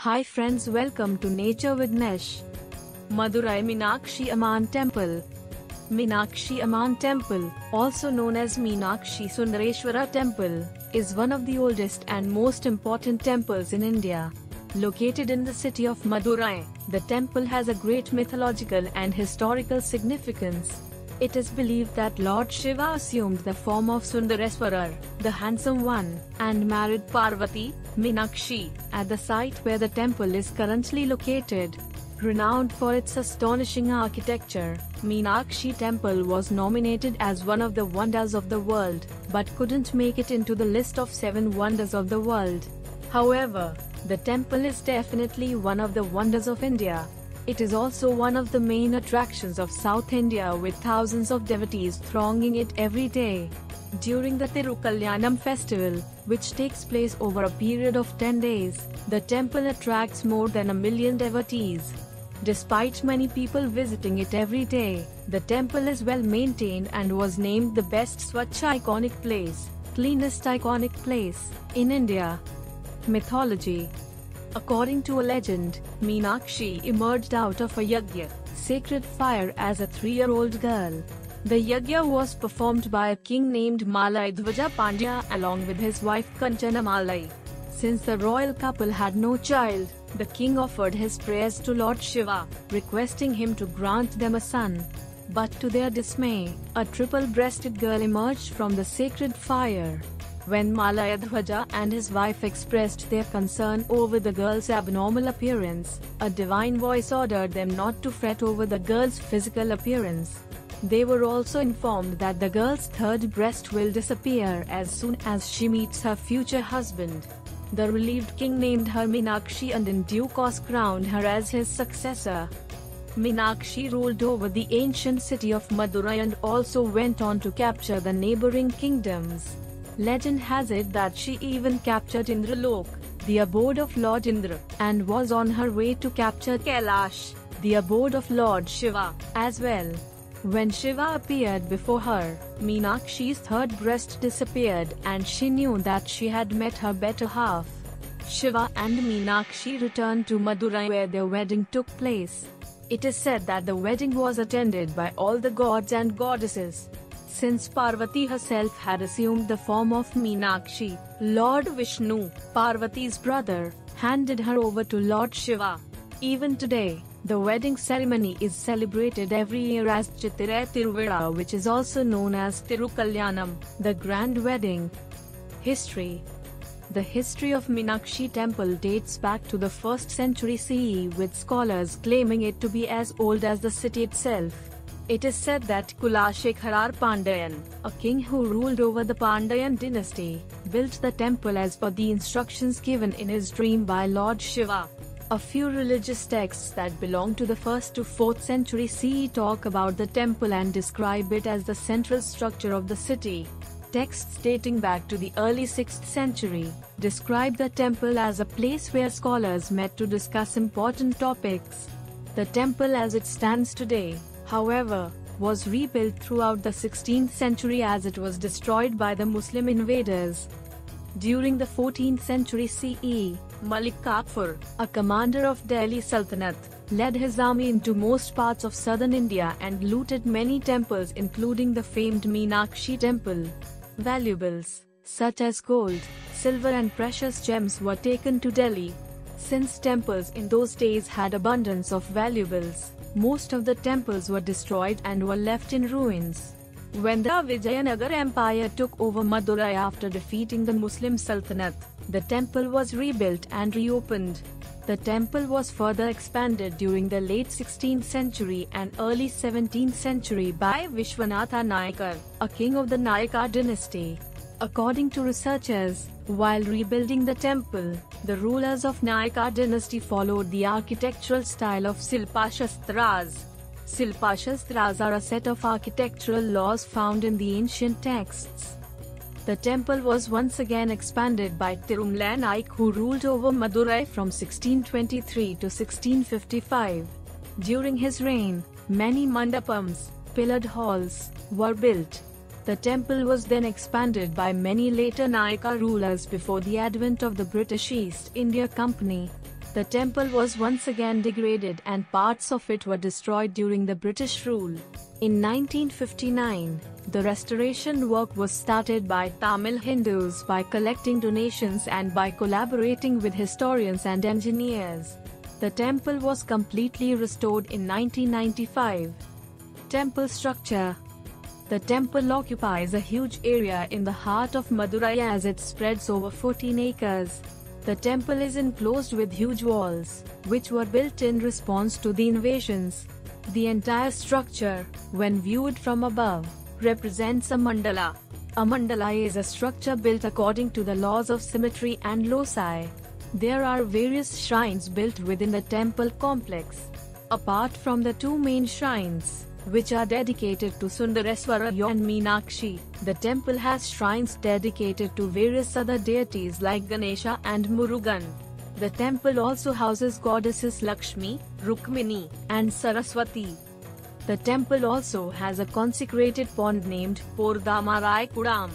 Hi friends, welcome to Nature with Nesh. Madurai Meenakshi Amman Temple. Meenakshi Amman Temple, also known as Meenakshi Sundareshwara Temple, is one of the oldest and most important temples in India. Located in the city of Madurai, the temple has a great mythological and historical significance. It is believed that Lord Shiva assumed the form of Sundareswarar, the handsome one, and married Parvati, Meenakshi, at the site where the temple is currently located. Renowned for its astonishing architecture, Meenakshi Temple was nominated as one of the wonders of the world, but couldn't make it into the list of 7 wonders of the world. However, the temple is definitely one of the wonders of India. It is also one of the main attractions of South India, with thousands of devotees thronging it every day. During the Tirukalyanam festival, which takes place over a period of 10 days, the temple attracts more than 1 million devotees. Despite many people visiting it every day, the temple is well maintained and was named the best Swachh iconic place, cleanest iconic place, in India. Mythology. According to a legend, Meenakshi emerged out of a yajna, sacred fire, as a 3-year-old girl. The yajna was performed by a king named Malayadhwaja Pandya along with his wife Kanchana Malai. Since the royal couple had no child, the king offered his prayers to Lord Shiva, requesting him to grant them a son. But to their dismay, a triple-breasted girl emerged from the sacred fire. When Malayadhwaja and his wife expressed their concern over the girl's abnormal appearance, a divine voice ordered them not to fret over the girl's physical appearance. They were also informed that the girl's third breast will disappear as soon as she meets her future husband. The relieved king named her Meenakshi and in due course crowned her as his successor. Meenakshi ruled over the ancient city of Madurai and also went on to capture the neighboring kingdoms. Legend has it that she even captured Indralok, the abode of Lord Indra, and was on her way to capture Kailash, the abode of Lord Shiva, as well. When Shiva appeared before her, Meenakshi's third breast disappeared and she knew that she had met her better half. Shiva and Meenakshi returned to Madurai where their wedding took place. It is said that the wedding was attended by all the gods and goddesses. Since Parvati herself had assumed the form of Meenakshi, Lord Vishnu, Parvati's brother, handed her over to Lord Shiva. Even today, the wedding ceremony is celebrated every year as Chittirai Tiruvizha, which is also known as Tirukalyanam, the grand wedding. History. The history of Meenakshi Temple dates back to the 1st century CE, with scholars claiming it to be as old as the city itself. It is said that Kulashakhar Pandyan, a king who ruled over the Pandyan dynasty, built the temple as per the instructions given in his dream by Lord Shiva. A few religious texts that belong to the 1st to 4th century CE talk about the temple and describe it as the central structure of the city. Texts dating back to the early 6th century describe the temple as a place where scholars met to discuss important topics. The temple as it stands today, however, was rebuilt throughout the 16th century as it was destroyed by the Muslim invaders. During the 14th century CE, Malik Kafur, a commander of Delhi Sultanate, led his army into most parts of southern India and looted many temples, including the famed Meenakshi Temple. Valuables, such as gold, silver and precious gems, were taken to Delhi. Since temples in those days had abundance of valuables, most of the temples were destroyed and were left in ruins. When the Vijayanagar Empire took over Madurai after defeating the Muslim Sultanate, the temple was rebuilt and reopened. The temple was further expanded during the late 16th century and early 17th century by Vishwanatha Nayakar, a king of the Nayaka dynasty. According to researchers, while rebuilding the temple, the rulers of Nayaka dynasty followed the architectural style of Silpashastras. Silpashastras are a set of architectural laws found in the ancient texts. The temple was once again expanded by Tirumala Naik, who ruled over Madurai from 1623 to 1655. During his reign, many mandapams, pillared halls, were built. The temple was then expanded by many later Nayaka rulers before the advent of the British East India Company. The temple was once again degraded and parts of it were destroyed during the British rule. In 1959, the restoration work was started by Tamil Hindus by collecting donations and by collaborating with historians and engineers. The temple was completely restored in 1995. Temple structure. The temple occupies a huge area in the heart of Madurai as it spreads over 14 acres. The temple is enclosed with huge walls, which were built in response to the invasions. The entire structure, when viewed from above, represents a mandala. A mandala is a structure built according to the laws of symmetry and loci. There are various shrines built within the temple complex. Apart from the two main shrines, which are dedicated to Sundareswara and Meenakshi, the temple has shrines dedicated to various other deities like Ganesha and Murugan. The temple also houses goddesses Lakshmi, Rukmini, and Saraswati. The temple also has a consecrated pond named Purdamarai Kudam.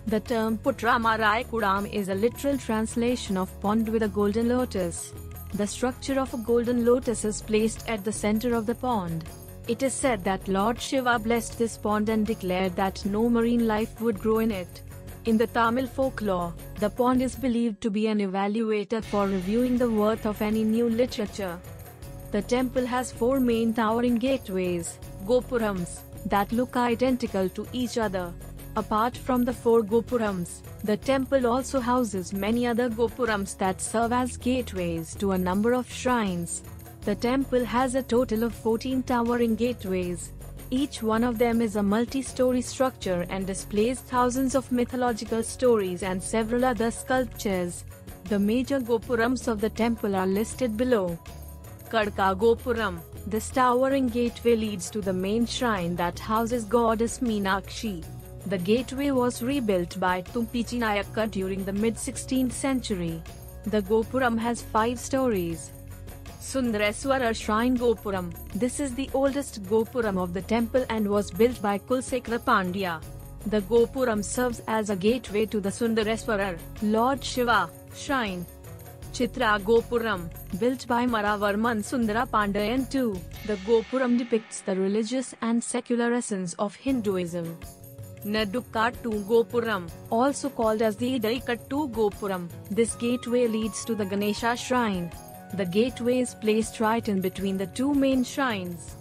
The term Putramarai Kudam is a literal translation of pond with a golden lotus. The structure of a golden lotus is placed at the center of the pond. It is said that Lord Shiva blessed this pond and declared that no marine life would grow in it. In the Tamil folklore, the pond is believed to be an evaluator for reviewing the worth of any new literature. The temple has four main towering gateways, gopurams, that look identical to each other. Apart from the four gopurams, the temple also houses many other gopurams that serve as gateways to a number of shrines. The temple has a total of 14 towering gateways. Each one of them is a multi-story structure and displays thousands of mythological stories and several other sculptures. The major gopurams of the temple are listed below. Kadka Gopuram. This towering gateway leads to the main shrine that houses goddess Meenakshi. The gateway was rebuilt by Tumpichi Nayakkar during the mid-16th century. The Gopuram has 5 stories. Sundareswara Shrine Gopuram. This is the oldest Gopuram of the temple and was built by Kulsekara Pandya. The Gopuram serves as a gateway to the Sundareswarar, Lord Shiva, shrine. Chitra Gopuram, built by Maravarman Sundara Pandayan II. The Gopuram depicts the religious and secular essence of Hinduism. Nadukattu Gopuram, also called as the Idaikattu Gopuram. This gateway leads to the Ganesha shrine. The gateway is placed right in between the two main shrines.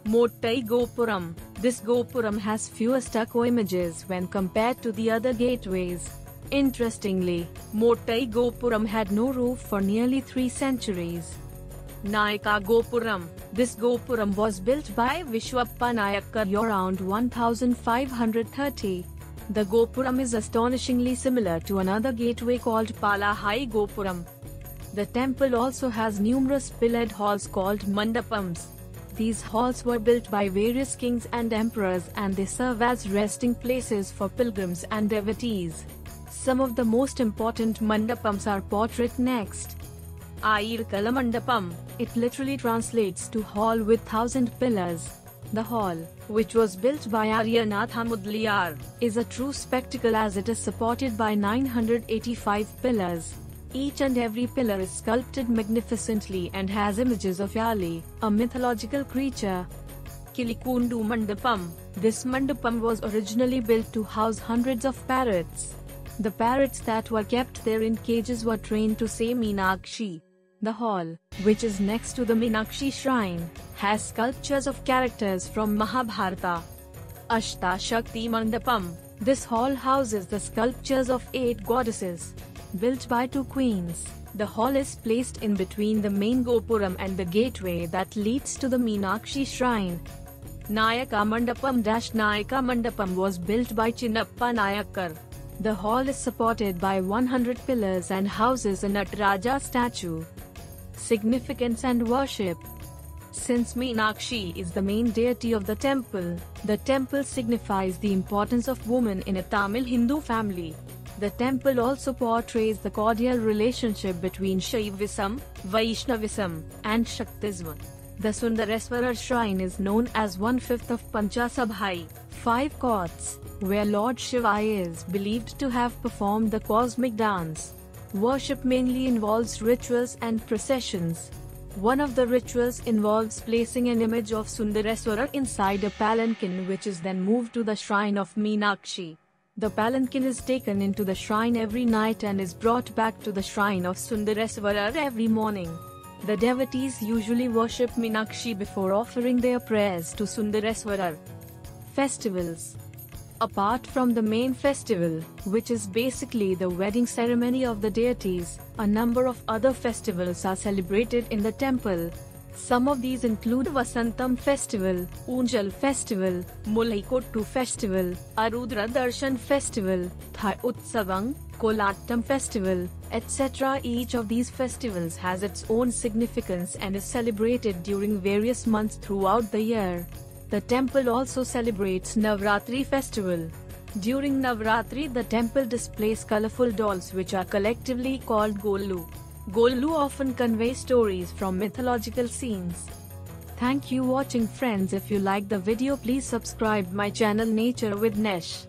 Mottai Gopuram. This Gopuram has fewer stucco images when compared to the other gateways. Interestingly, Mottai Gopuram had no roof for nearly 3 centuries. Nayaka Gopuram. This Gopuram was built by Vishwappa Nayakkar around 1530. The Gopuram is astonishingly similar to another gateway called Palahai Gopuram. The temple also has numerous pillared halls called mandapams. These halls were built by various kings and emperors and they serve as resting places for pilgrims and devotees. Some of the most important mandapams are portrait next. Ayirkala Mandapam. It literally translates to hall with 1,000 pillars. The hall, which was built by Aryanatha Mudliyar, is a true spectacle as it is supported by 985 pillars. Each and every pillar is sculpted magnificently and has images of Yali, a mythological creature. Kilikundu Mandapam. This mandapam was originally built to house hundreds of parrots. The parrots that were kept there in cages were trained to say Meenakshi. The hall, which is next to the Meenakshi shrine, has sculptures of characters from Mahabharata. Ashta Shakti Mandapam. This hall houses the sculptures of 8 goddesses. Built by 2 queens, the hall is placed in between the main Gopuram and the gateway that leads to the Meenakshi shrine. Nayaka Mandapam. Nayaka Mandapam was built by Chinnappa Nayakkar. The hall is supported by 100 pillars and houses a Nataraja statue. Significance and worship. Since Meenakshi is the main deity of the temple signifies the importance of woman in a Tamil Hindu family. The temple also portrays the cordial relationship between Shaivism, Vaishnavism, and Shaktism. The Sundareswarar shrine is known as 1/5 of Panchasabhai, 5 courts, where Lord Shiva is believed to have performed the cosmic dance. Worship mainly involves rituals and processions. One of the rituals involves placing an image of Sundareswarar inside a palanquin, which is then moved to the shrine of Meenakshi. The palanquin is taken into the shrine every night and is brought back to the shrine of Sundareswarar every morning. The devotees usually worship Meenakshi before offering their prayers to Sundareswarar. Festivals. Apart from the main festival, which is basically the wedding ceremony of the deities, a number of other festivals are celebrated in the temple. Some of these include Vasantam Festival, Unjal Festival, Mulaikottu Festival, Arudra Darshan Festival, Thai Utsavang, Kolattam Festival, etc. Each of these festivals has its own significance and is celebrated during various months throughout the year. The temple also celebrates Navratri festival. During Navratri, the temple displays colorful dolls which are collectively called Gollu. Gollu often convey stories from mythological scenes. Thank you watching friends. If you like the video, please subscribe my channel Nature with Nesh.